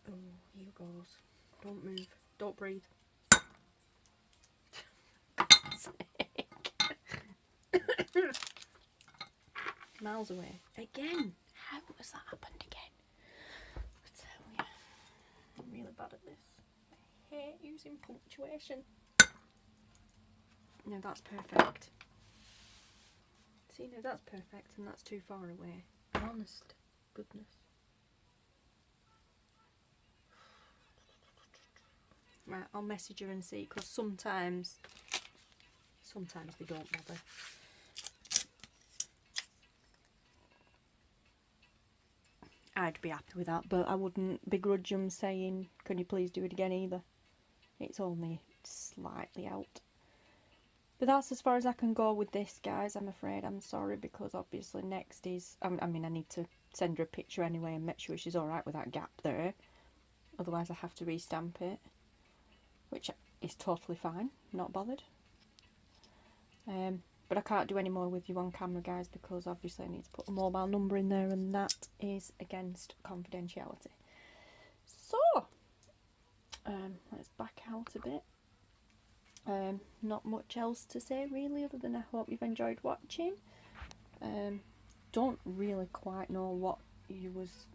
Oh, here goes. Don't move. Don't breathe. Miles away. Again! How has that happened again? I tell you, I'm really bad at this. I hate using punctuation. No, that's perfect. See, no, that's perfect, and that's too far away. Honest goodness. Right, I'll message her and see, because sometimes they don't bother. I'd be happy with that, but I wouldn't begrudge them saying, can you please do it again either. It's only slightly out. But that's as far as I can go with this, guys, I'm afraid. I'm sorry, because obviously next is... I mean, I need to send her a picture anyway and make sure she's alright with that gap there. Otherwise I have to restamp it, which is totally fine, not bothered. But I can't do any more with you on camera, guys, because obviously I need to put a mobile number in there, and that is against confidentiality. So, let's back out a bit. Not much else to say really, other than I hope you've enjoyed watching. Don't really quite know what you was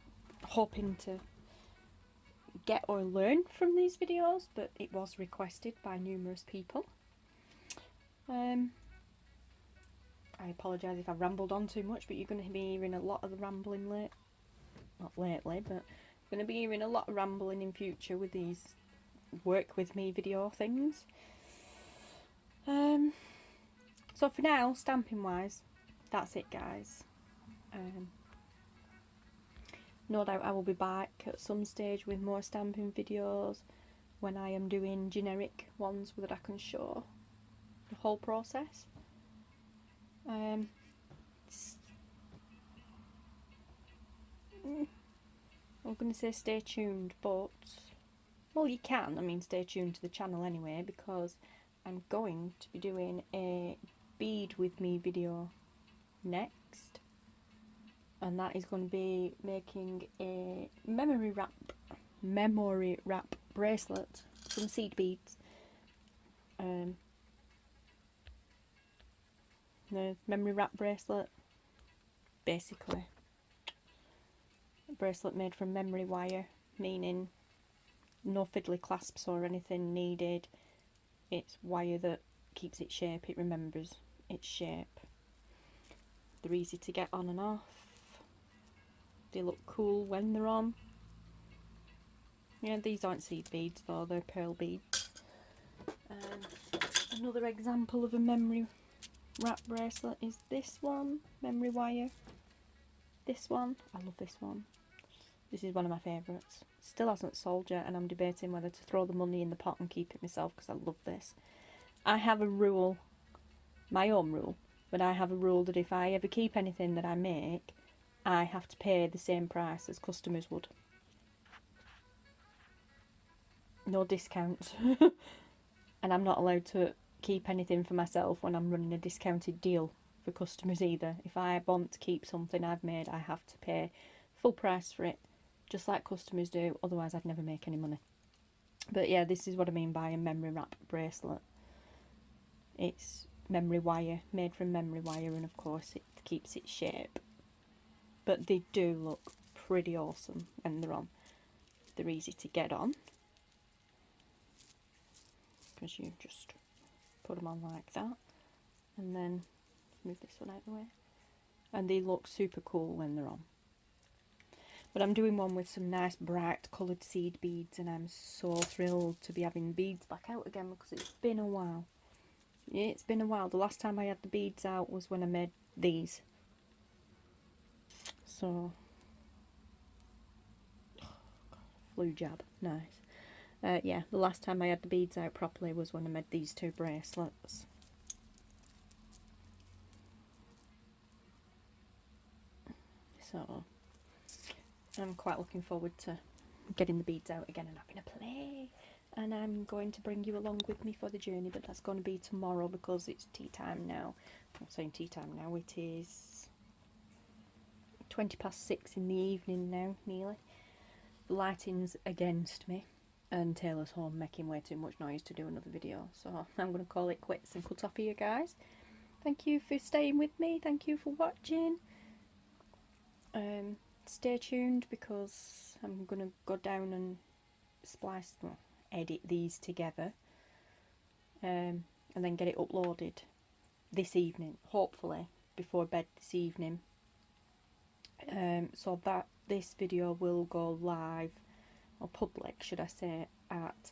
hoping to get or learn from these videos, but it was requested by numerous people. I apologise if I rambled on too much, but you're going to be hearing a lot of the rambling not lately, but you're going to be hearing a lot of rambling in future with these work with me video things. So for now, stamping wise, that's it, guys. No doubt I will be back at some stage with more stamping videos when I am doing generic ones that I can show the whole process. I'm going to say stay tuned, but well, you can, I mean, stay tuned to the channel anyway, because I'm going to be doing a bead with me video next, and that is going to be making a memory wrap bracelet from seed beads. The memory wrap bracelet, basically a bracelet made from memory wire, meaning no fiddly clasps or anything needed. It's wire that keeps its shape, it remembers its shape. They're easy to get on and off. They look cool when they're on. Yeah, these aren't seed beads though, they're pearl beads. Another example of a memory wrap bracelet is this one, memory wire. This one, I love this one. This is one of my favourites. Still hasn't sold yet, and I'm debating whether to throw the money in the pot and keep it myself, because I love this. I have a rule, my own rule, but I have a rule that if I ever keep anything that I make, I have to pay the same price as customers would. No discounts. And I'm not allowed to keep anything for myself when I'm running a discounted deal for customers either. If I want to keep something I've made, I have to pay full price for it, just like customers do, otherwise I'd never make any money. But yeah, this is what I mean by a memory wrap bracelet. It's memory wire, made from memory wire, and of course it keeps its shape. But they do look pretty awesome when they're on. They're easy to get on, because you just put them on like that, and then move this one out of the way, and they look super cool when they're on. But I'm doing one with some nice bright coloured seed beads, and I'm so thrilled to be having beads back out again, because it's been a while. Yeah, it's been a while. The last time I had the beads out was when I made these. So, oh God, flu jab, nice. Yeah, the last time I had the beads out properly was when I made these two bracelets. So, I'm quite looking forward to getting the beads out again and having a play. And I'm going to bring you along with me for the journey, but that's going to be tomorrow because it's tea time now. I'm saying tea time now, it is 6:20 in the evening now, nearly. The lighting's against me, and Taylor's home making way too much noise to do another video, so I'm going to call it quits and cut off here, guys. Thank you for staying with me, thank you for watching. Stay tuned, because I'm going to go down and splice, well, edit these together, and then get it uploaded this evening, hopefully before bed this evening, so that this video will go live, or public should I say, at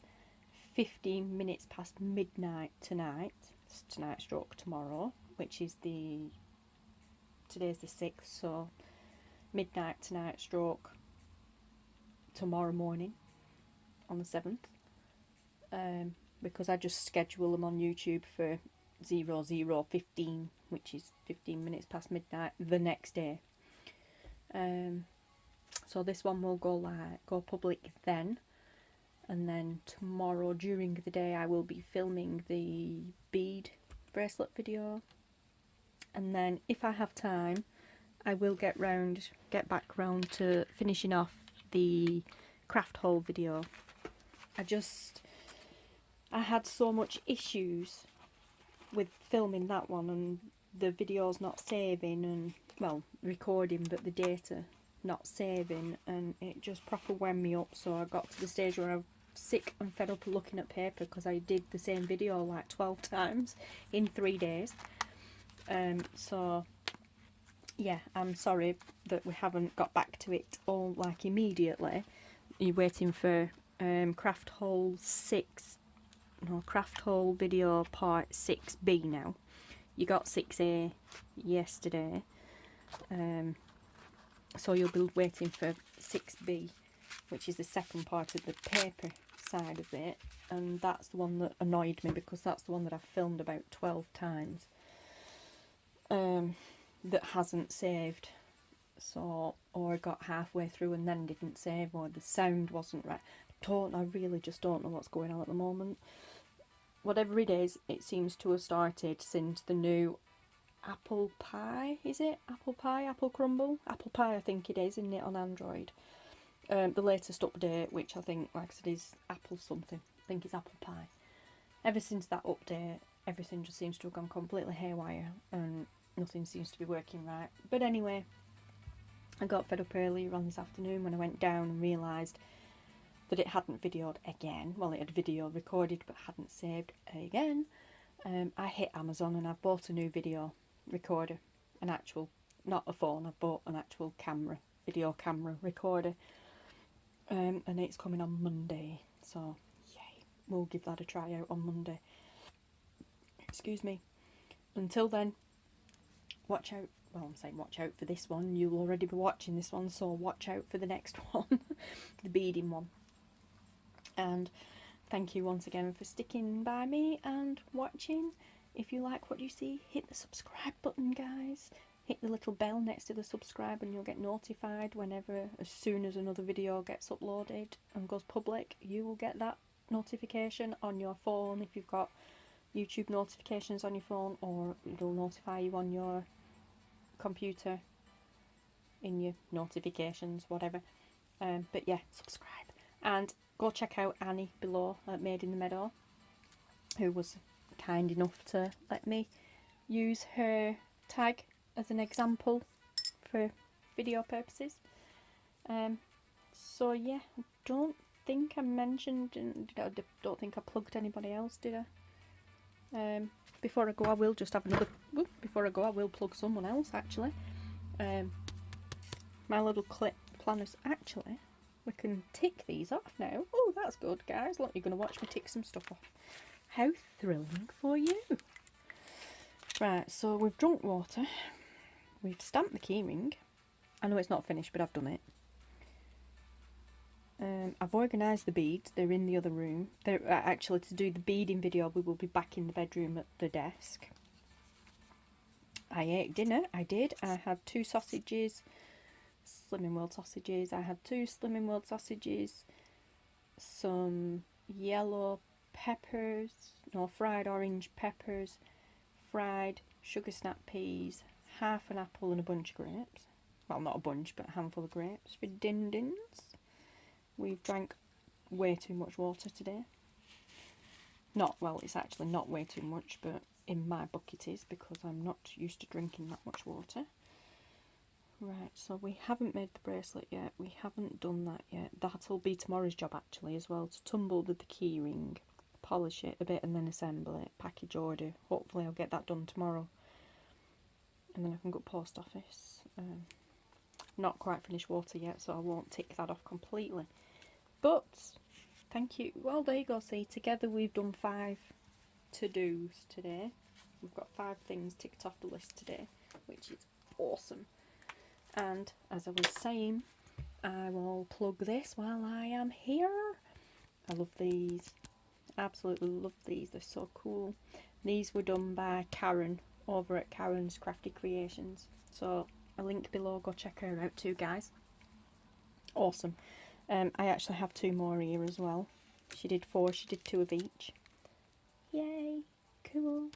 15 minutes past midnight tonight. It's tonight stroke tomorrow, which is today's the 6th, so midnight tonight stroke tomorrow morning on the 7th, because I just schedule them on YouTube for 00:15, which is 15 minutes past midnight the next day. So this one will go public then, and then tomorrow during the day I will be filming the bead bracelet video, and then if I have time I will get back round to finishing off the craft haul video. I had so much issues with filming that one, and the video's not saving, and well, recording but the data not saving, and it just proper wound me up. So I got to the stage where I'm sick and fed up of looking at paper, because I did the same video like 12 times in 3 days. So yeah, I'm sorry that we haven't got back to it all like immediately. You're waiting for craft haul video part 6B now. You got 6A yesterday, so you'll be waiting for 6B, which is the second part of the paper side of it, and that's the one that annoyed me, because that's the one that I've filmed about 12 times, that hasn't saved. So, or I got halfway through and then didn't save, or the sound wasn't right. I really just don't know what's going on at the moment. Whatever it is, it seems to have started since the new apple pie, is it? Apple pie, apple crumble? Apple pie I think it is, isn't it, on Android? The latest update, which I think, like I said, is apple something. I think it's apple pie. Ever since that update, everything just seems to have gone completely haywire, and nothing seems to be working right. But anyway, I got fed up earlier on this afternoon when I went down and realised that it hadn't videoed again. Well, it had video recorded but hadn't saved again. I hit Amazon and I've bought a new video recorder, an actual, not a phone, I've bought an actual camera, video camera recorder, and it's coming on Monday, so yay, we'll give that a try out on Monday. Excuse me. Until then, watch out. Well, I'm saying watch out for this one. You'll already be watching this one, so watch out for the next one, the beading one. And thank you once again for sticking by me and watching. If you like what you see, hit the subscribe button, guys. Hit the little bell next to the subscribe and you'll get notified whenever, as soon as another video gets uploaded and goes public, you will get that notification on your phone if you've got YouTube notifications on your phone, or it'll notify you on your computer in your notifications, whatever. But yeah, subscribe. And go check out Annie below at Made in the Meadow, who was kind enough to let me use her tag as an example for video purposes. So yeah, I don't think I mentioned, I don't think I plugged anybody else, did I? Before I go I will just have another, before I go I will plug someone else actually. My little clip planners, actually we can tick these off now. Oh, that's good, guys. Look, you're going to watch me tick some stuff off. How thrilling for you. Right, so we've drunk water. We've stamped the keyring. I know it's not finished, but I've done it. I've organised the beads. They're in the other room. They're actually, to do the beading video, we will be back in the bedroom at the desk. I ate dinner. I did. I had 2 sausages. Slimming World sausages. I had 2 Slimming World sausages, some yellow peppers, no, fried orange peppers, fried sugar snap peas, half an apple and a bunch of grapes. Well, not a bunch, but a handful of grapes for din-dins. We've drank way too much water today. Not, well, it's actually not way too much, but in my book it is, because I'm not used to drinking that much water. Right, so we haven't made the bracelet yet, we haven't done that yet. That'll be tomorrow's job actually as well, to tumble with the keyring, polish it a bit and then assemble it, package order. Hopefully I'll get that done tomorrow. And then I can go post office. Not quite finished water yet, so I won't tick that off completely. But, thank you. Well, there you go, see, together we've done 5 to-dos today. We've got 5 things ticked off the list today, which is awesome. And as I was saying, I will plug this while I am here. I love these. Absolutely love these. They're so cool. These were done by Karen over at Karen's Crafty Kreations. So a link below. Go check her out too, guys. Awesome. I actually have 2 more here as well. She did 4. She did 2 of each. Yay. Cool.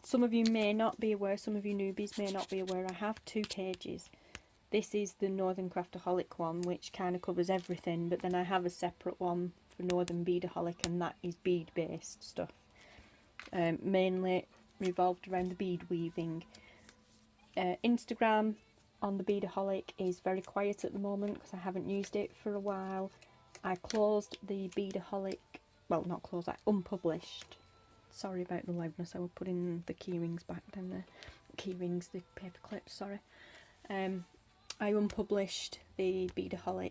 Some of you may not be aware. Some of you newbies may not be aware. I have 2 pages. This is the Northern Craftaholic one, which kind of covers everything, but then I have a separate one for Northern Beadaholic, and that is bead based stuff, mainly revolved around the bead weaving. Instagram on the Beadaholic is very quiet at the moment because I haven't used it for a while. I closed the Beadaholic, well, not closed, I unpublished. Sorry about the loudness, I will put in the keyrings back down there. Keyrings, the paper clips, sorry. I unpublished the Beadaholic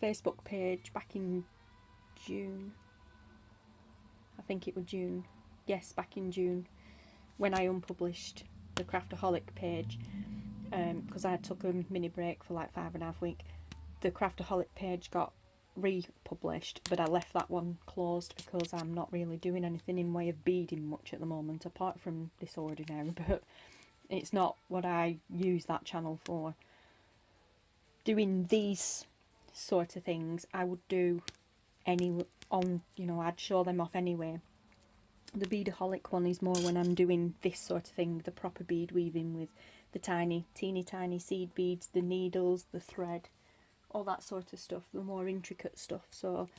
Facebook page back in June. I think it was June. Yes, back in June, when I unpublished the Craftaholic page, because I took a mini break for like 5.5 weeks. The Craftaholic page got republished, but I left that one closed because I'm not really doing anything in way of beading much at the moment, apart from this ordinary, but it's not what I use that channel for. Doing these sort of things I would do I'd show them off anyway. The Beadaholic one is more when I'm doing this sort of thing, the proper bead weaving with the teeny tiny seed beads, the needles, the thread, all that sort of stuff, the more intricate stuff. So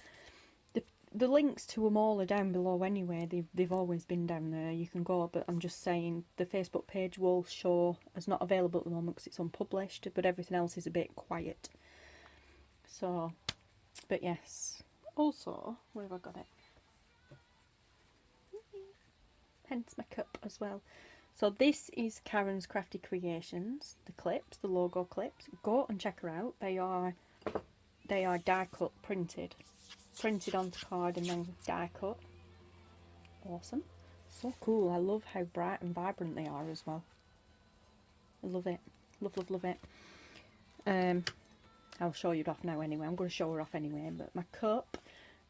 the links to them all are down below anyway. They've always been down there. You can go, but I'm just saying the Facebook page will show as not available at the moment because it's unpublished, but everything else is a bit quiet. So, but yes. Also, where have I got it? Hence my cup as well. So this is Karen's Crafty Kreations. The clips, the logo clips. Go and check her out. They are die cut, printed onto card and then die cut. Awesome. So cool. I love how bright and vibrant they are as well. I love it. Love it. I'll show you it off now anyway. I'm going to show her off anyway. But my cup,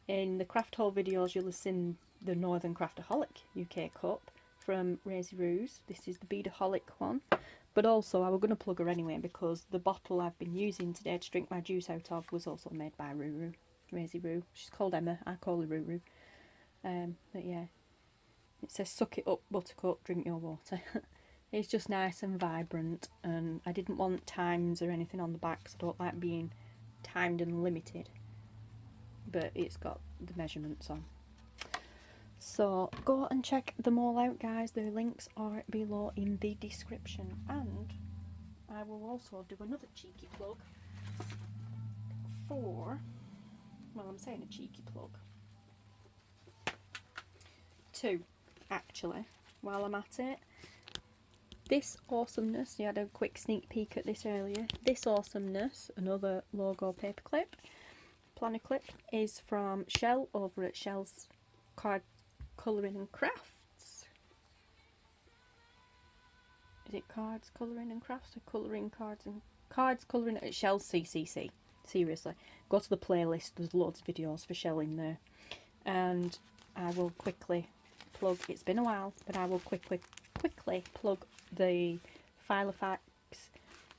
in the craft haul videos you'll have seen the Northern Craftaholic UK cup from Raisy Roos. This is the Beadaholic one. But also I was going to plug her anyway because the bottle I've been using today to drink my juice out of was also made by Raisy Roos. She's called Emma, I call her Ruru. But yeah, it says suck it up buttercup, drink your water. It's just nice and vibrant, and I didn't want times or anything on the back because I don't like being timed and limited, but it's got the measurements on. So go and check them all out, guys. The links are below in the description, and I will also do another cheeky plug for, well, I'm saying a cheeky plug, 2 actually, while I'm at it. This awesomeness, you had a quick sneak peek at this earlier. This awesomeness, another logo paperclip, planner clip, is from Shell over at Shell's Card Colouring and Crafts. Is it Cards Colouring and Crafts or Colouring Cards and Cards Colouring at Shell's CCC? Seriously, go to the playlist. There's loads of videos for Shell in there, and I will quickly plug. It's been a while, but I will quickly plug the Filofax,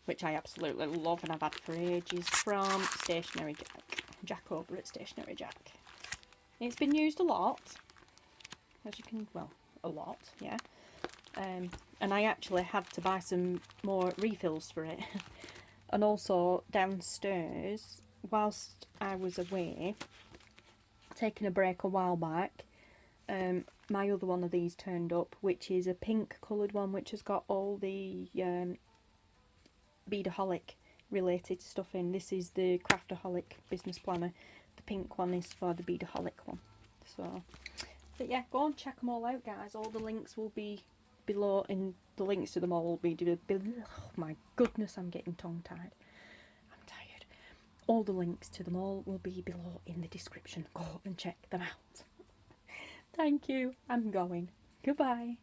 which I absolutely love and I've had for ages, from Stationery Jack over at Stationery Jack. It's been used a lot, as you can, well, a lot, yeah. And I actually had to buy some more refills for it. And also downstairs, whilst I was away, taking a break a while back, my other one of these turned up, which is a pink coloured one, which has got all the Beadaholic related stuff in. This is the Craftaholic business planner. The pink one is for the Beadaholic one. So, but yeah, go and check them all out, guys. All the links will be below, and the links to them all will be below. Oh my goodness, I'm getting tongue tied. I'm tired. All the links to them all will be below in the description. Go and check them out. Thank you. I'm going. Goodbye.